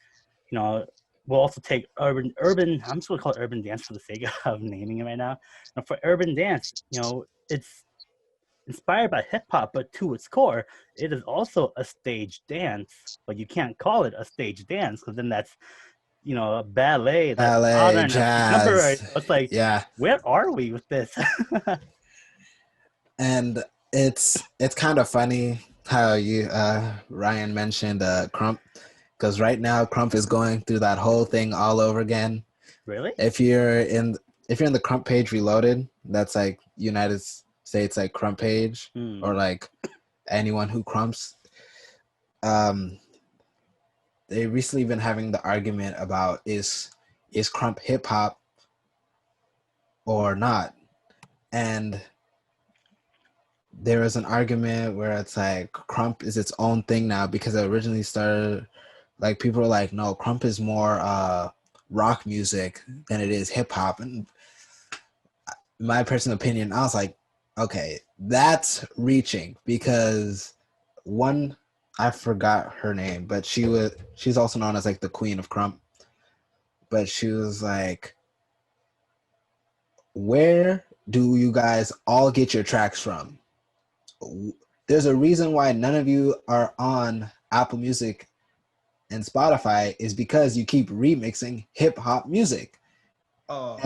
you know, we'll also take urban. I'm just gonna call it urban dance for the sake of naming it right now. And for urban dance, you know, it's inspired by hip hop, but to its core, it is also a stage dance. But you can't call it a stage dance because then that's, you know, ballet, that's modern, jazz. contemporary. It's like, where are we with this? And it's kind of funny how you Ryan mentioned crump, because right now crump is going through that whole thing all over again. Really? If you're in the crump page reloaded, that's like United States like crump page, or like anyone who crumps. They recently been having the argument about is crump hip hop or not, and there was an argument where it's like crump is its own thing now, because it originally started like people were like, no, crump is more rock music than it is hip hop. And in my personal opinion, I was like, okay, that's reaching, because one, I forgot her name, but she's also known as like the queen of crump. But she was like, where do you guys all get your tracks from? There's a reason why none of you are on Apple Music and Spotify, is because you keep remixing hip hop music. Oh,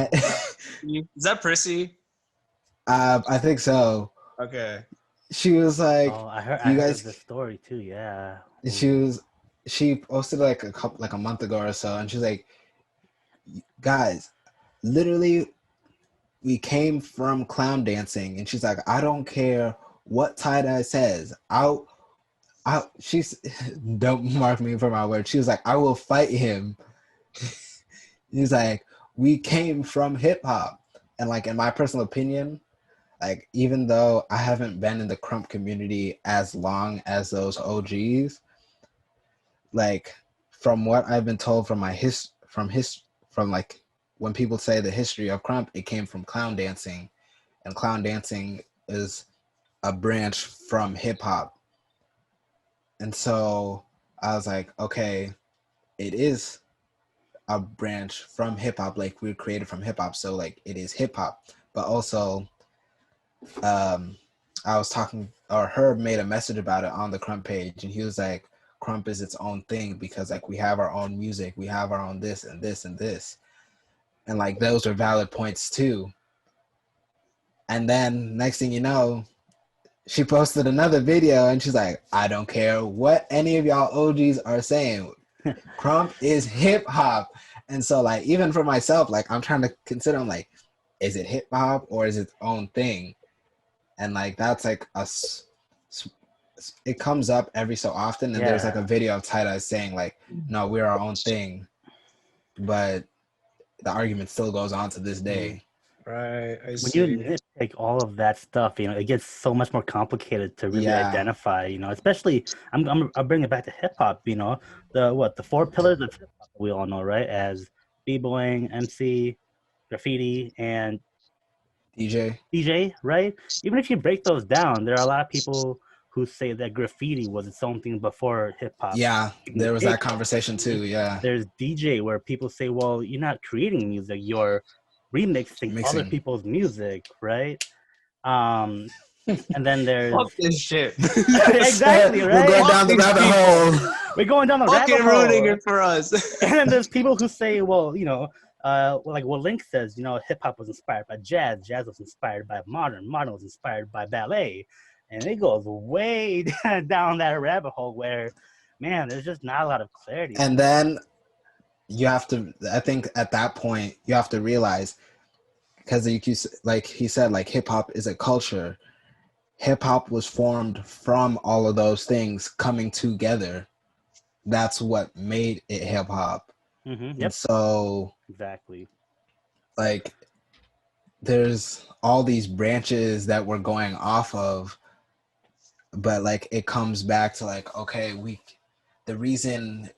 is that Prissy? I think so. Okay. She was like, I heard the story too. Yeah. She posted like a month ago or so, and she's like, guys, literally, we came from clown dancing, and she's like, I don't care what tie-dye says. She's, don't mark me for my word. She was like, I will fight him. He's like, we came from hip hop. And like, in my personal opinion, like, even though I haven't been in the crump community as long as those OGs, like, from what I've been told from my from like when people say the history of crump, it came from clown dancing, and clown dancing is a branch from hip hop. And so I was like, okay, it is a branch from hip hop, like we're created from hip hop, so like it is hip hop. But also, I was talking, or Herb made a message about it on the crump page, and he was like, crump is its own thing, because like we have our own music, we have our own this and this and this, and like those are valid points too. And then next thing you know, she posted another video, and she's like, I don't care what any of y'all OGs are saying, crump is hip hop. And so like even for myself, like I'm trying to consider, I'm like, is it hip hop or is it its own thing? And like that's like it comes up every so often, and there's like a video of Tyda saying like, no, we're our own thing, but the argument still goes on to this day. Right. I When see. you nitpick all of that stuff, you know, it gets so much more complicated to really identify, you know, especially I'll bring it back to hip hop, you know, the 4 pillars of hip hop we all know, right? As b-boying, MC, graffiti, and DJ, right? Even if you break those down, there are a lot of people who say that graffiti was its own thing before hip hop. Yeah, there was that conversation too. Yeah. There's DJ where people say, well, you're not creating music, you're remixing other people's music, right? And then there's Fuck this shit. exactly, right? We're going down the rabbit hole. We're going down the rabbit hole. Ruining it for us. And then there's people who say, well, you know, like what Link says, you know, hip hop was inspired by jazz was inspired by modern was inspired by ballet, and it goes way down that rabbit hole where, man, there's just not a lot of clarity. And then you have to, I think at that point you have to realize, because like he said, like hip hop is a culture. Hip hop was formed from all of those things coming together. That's what made it hip hop. Mm-hmm. Yep. So exactly, like there's all these branches that we're going off of, but like it comes back to like, okay, the reason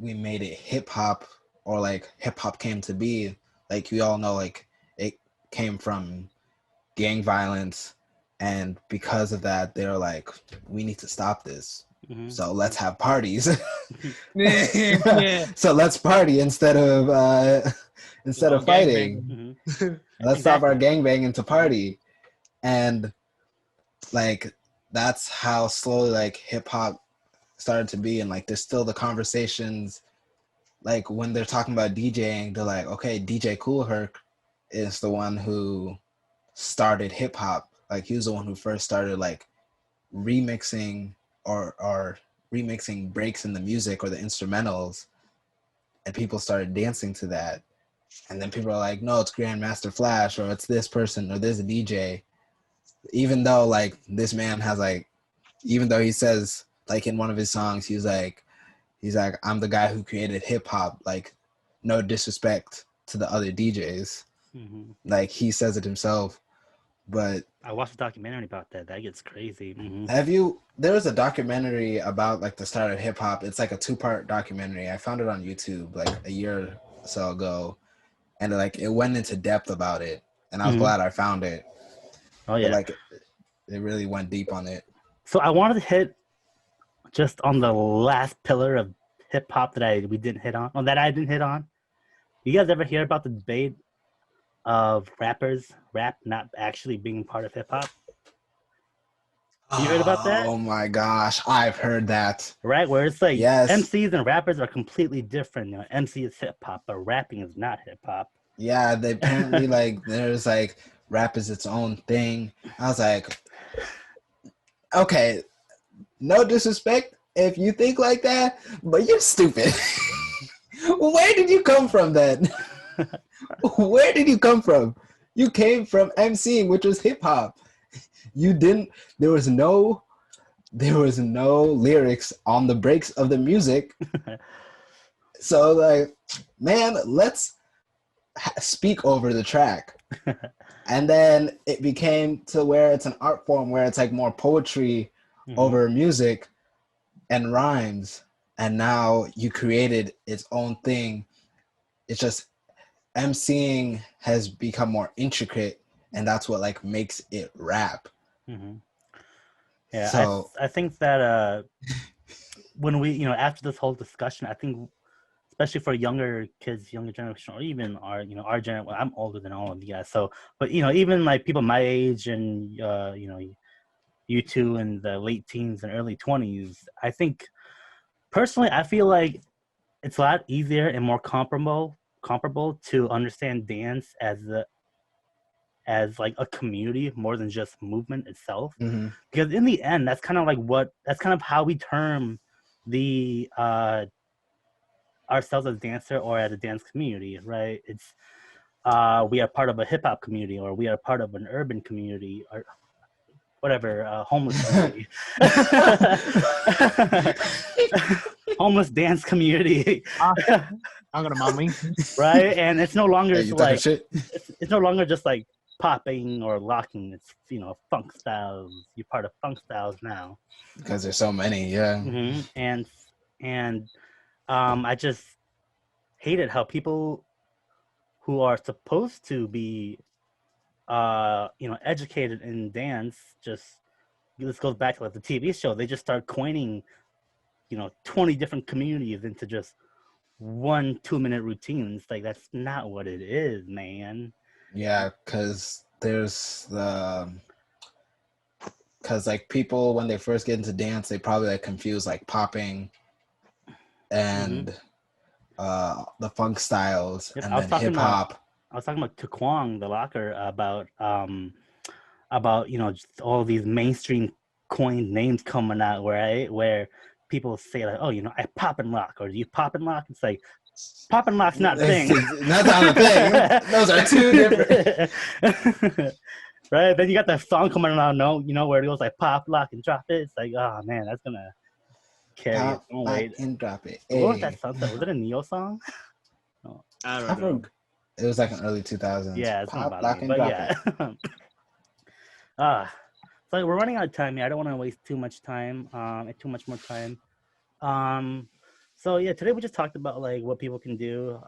we made it hip hop, or like hip hop came to be, like we all know, like it came from gang violence, and because of that they're like, we need to stop this. Mm-hmm. So let's have parties. So let's party instead of fighting. Mm-hmm. Let's stop our gangbanging to party. And like that's how slowly like hip hop started to be. And like there's still the conversations, like when they're talking about DJing, they're like, okay, DJ Kool Herc is the one who started hip hop. Like he was the one who first started like remixing or remixing breaks in the music or the instrumentals, and people started dancing to that. And then people are like, no, it's Grandmaster Flash, or it's this person, or this DJ. Even though like this man has like, even though he says like in one of his songs, he's like, I'm the guy who created hip hop. Like, no disrespect to the other DJs. Mm-hmm. Like he says it himself. But I watched a documentary about that. That gets crazy. Mm-hmm. There was a documentary about like the start of hip hop. It's like a 2-part documentary. I found it on YouTube like a year or so ago, and like it went into depth about it. And I was glad I found it. Oh yeah, but, like it really went deep on it. So I wanted to hit just on the last pillar of hip hop that I didn't hit on. You guys ever hear about the debate of rap not actually being part of hip hop? You heard about that? Oh my gosh, I've heard that. Right, where it's like MCs and rappers are completely different. You know, MC is hip hop, but rapping is not hip hop. Yeah, they apparently like there's like rap is its own thing. I was like, okay, no disrespect if you think like that, but you're stupid. Where did you come from then? Where did you come from? You came from MCing, which was hip hop. There was no lyrics on the breaks of the music. So like, man, let's speak over the track. And then it became to where it's an art form where it's like more poetry over music and rhymes. And now you created its own thing. It's just MCing has become more intricate, and that's what like makes it rap. Mm-hmm. Yeah, so I think that when we, you know, after this whole discussion, I think especially for younger kids, younger generation, or even our generation. Well, I'm older than all of you guys, so but you know, even like people my age and you know, you two in the late teens and early 20s, I think personally, I feel like it's a lot easier and more comparable to understand dance as like a community more than just movement itself. Mm-hmm. Because in the end, that's kind of how we term the ourselves as a dancer or as a dance community, right? It's we are part of a hip hop community, or we are part of an urban community, or whatever, homeless community, homeless dance community, I'm gonna mommy. right? And it's no longer Hey, just you talking like shit? it's no longer just like popping or locking. It's funk styles. You're part of funk styles now. Because there's so many, yeah. And I just hated how people who are supposed to be educated in dance, just this goes back to like the TV show, they just start coining 20 different communities into just 1-2 minute routines. Like, that's not what it is, man. Yeah, because like people when they first get into dance, they probably like confuse like popping and the funk styles, Yep, and then hip hop. I was talking about Taquong the Locker about just all these mainstream coined names coming out, where people say like, oh, I pop and lock, or do you pop and lock? It's like, pop and lock's not a thing. That's not a thing. Those are two different. Right? Then you got that song coming out, where it goes like pop, lock, and drop it. It's like, oh man, that's gonna carry Pop, its own lock, weight. and drop it. What was that song? Was it a Neo song? I don't know. It was like in early 2000s. Yeah, it's Pop, not lock, about me, and but drop yeah. So we're running out of time here. I don't want to waste too much time, too much more time. So yeah, today we just talked about like what people can do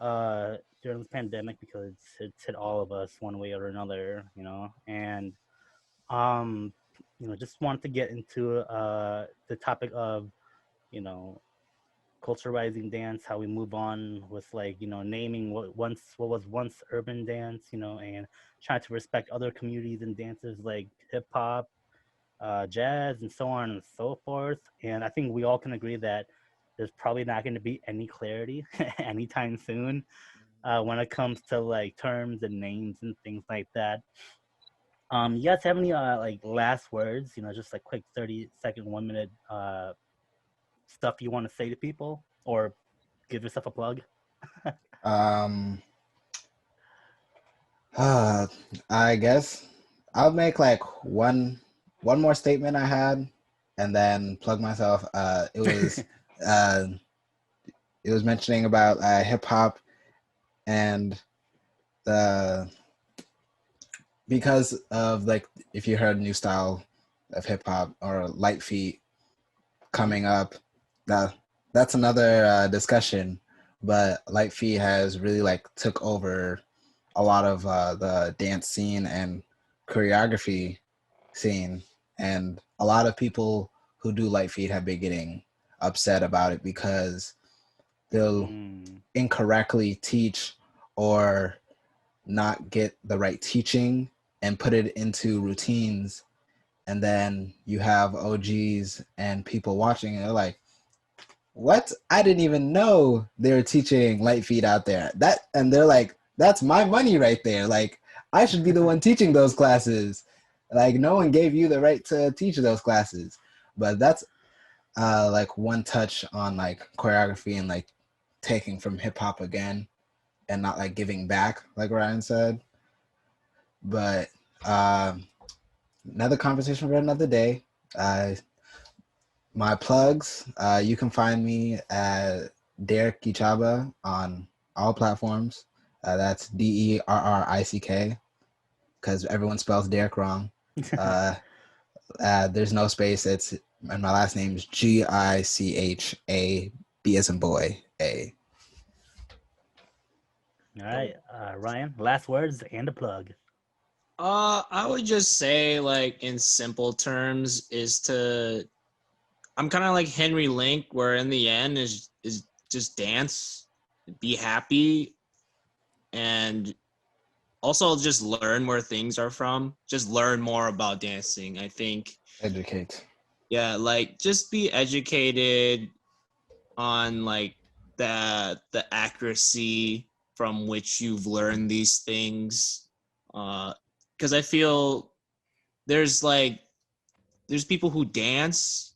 during this pandemic, because it's hit all of us one way or another, and just wanted to get into the topic of culturalizing dance, how we move on with like naming what was once urban dance, and trying to respect other communities and dances like hip hop, jazz, and so on and so forth. And I think we all can agree that there's probably not going to be any clarity anytime soon when it comes to like terms and names and things like that. You guys have any like last words, just like quick 30-second, 1 minute stuff you want to say to people, or give yourself a plug? I guess I'll make like one more statement I had, and then plug myself. It was mentioning about hip hop and because of like, if you heard new style of hip hop or light feet coming up, that's another discussion. But light feet has really like took over a lot of the dance scene and choreography scene, and a lot of people who do light feet have been getting upset about it because they'll incorrectly teach or not get the right teaching and put it into routines, and then you have OGs and people watching and they're like, what? I didn't even know they were teaching light feet out there. And they're like, that's my money right there. Like, I should be the one teaching those classes. Like, no one gave you the right to teach those classes. But that's like one touch on like choreography and like taking from hip hop again and not like giving back, like Ryan said. But another conversation for another day. My plugs, you can find me at Derrick Ichaba on all platforms. That's DERRICK, because everyone spells Derrick wrong. There's no space. And my last name is GICHA, B as in boy, A. All right, Ryan, last words and a plug. I would just say, like, in simple terms, I'm kind of like Henry Link, where in the end is just dance, be happy, and also just learn where things are from. Just learn more about dancing, I think. Educate. Yeah, like, just be educated on like the accuracy from which you've learned these things, because I feel there's people who dance,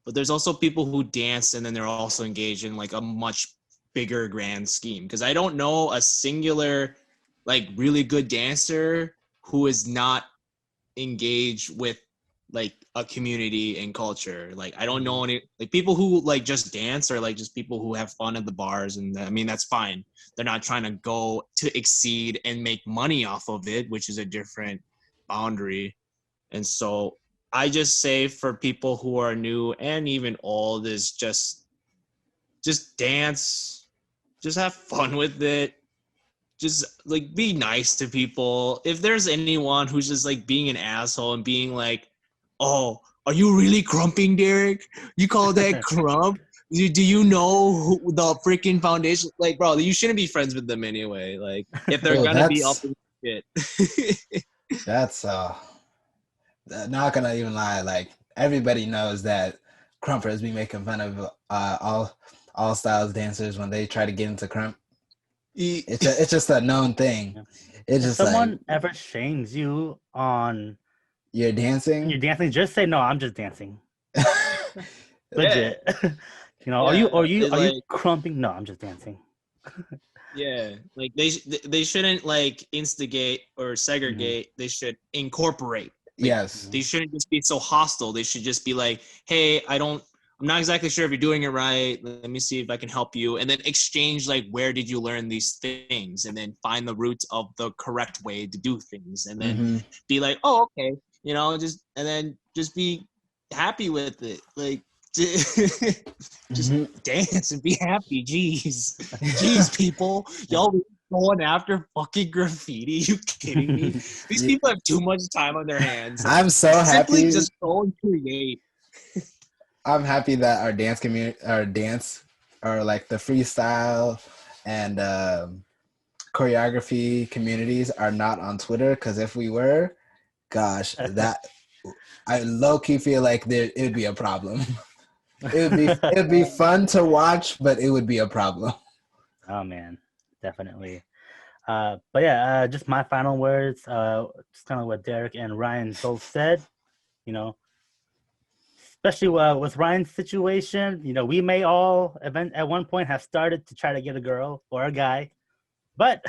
but there's also people who dance and then they're also engaged in like a much bigger grand scheme, because I don't know a singular like really good dancer who is not engaged with like a community and culture. Like I don't know any like people who like just dance, or like just people who have fun at the bars, and I mean that's fine. They're not trying to go to exceed and make money off of it, which is a different boundary. And so I just say for people who are new and even old is just dance, just have fun with it. Just like be nice to people. If there's anyone who's just like being an asshole and being like, "Oh, are you really crumping, Derrick? You call that crump? Do you know who the freaking foundation?" Like, bro, you shouldn't be friends with them anyway. Like, if they're gonna be up in shit. That's not gonna even lie. Like everybody knows that crumpers be making fun of all styles dancers when they try to get into crump. It's just a known thing. It's just if someone like, ever shames you on you're dancing. just say no. I'm just dancing. Legit. You know, Yeah, are you like, crumping? No, I'm just dancing. Yeah, like they shouldn't like instigate or segregate. They should incorporate. Like, Yes. They shouldn't just be so hostile. They should just be like, "Hey, I'm not exactly sure if you're doing it right. Let me see if I can help you." And then exchange like, where did you learn these things? And then find the roots of the correct way to do things. And then be like, "Oh, okay." You know, just be happy with it. Like, just dance and be happy. Jeez, people. Y'all going after fucking graffiti? You kidding me? These people have too much time on their hands. I'm so happy. Simply just go and create. I'm happy that our dance community, or like the freestyle and choreography communities are not on Twitter. Because if we were, gosh, I low key feel like it would be a problem. It'd be fun to watch, but it would be a problem. Oh man, definitely. But yeah, just my final words. Just kind of what Derrick and Ryan both said. You know, especially with Ryan's situation, you know, we may all at one point have started to try to get a girl or a guy, but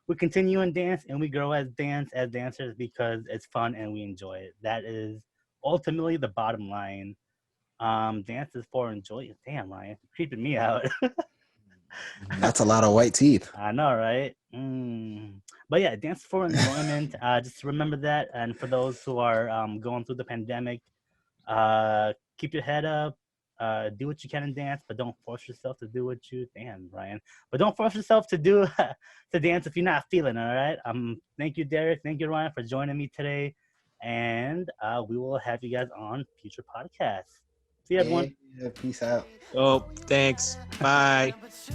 we continue and dance, and we grow as dancers because it's fun and we enjoy it. That is ultimately the bottom line. Dance is for enjoyment. Damn, Ryan, creeping me out. That's a lot of white teeth. I know, right? But yeah, dance for enjoyment. Just remember that. And for those who are going through the pandemic, keep your head up. Do what you can in dance, but don't force yourself to do what you. Damn, Ryan. But don't force yourself to dance if you're not feeling it. All right. Thank you, Derrick. Thank you, Ryan, for joining me today. And we will have you guys on future podcasts. See you, everyone. Yeah, peace out. Oh, thanks. Bye. Taste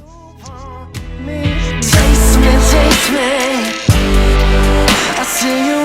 me. I see you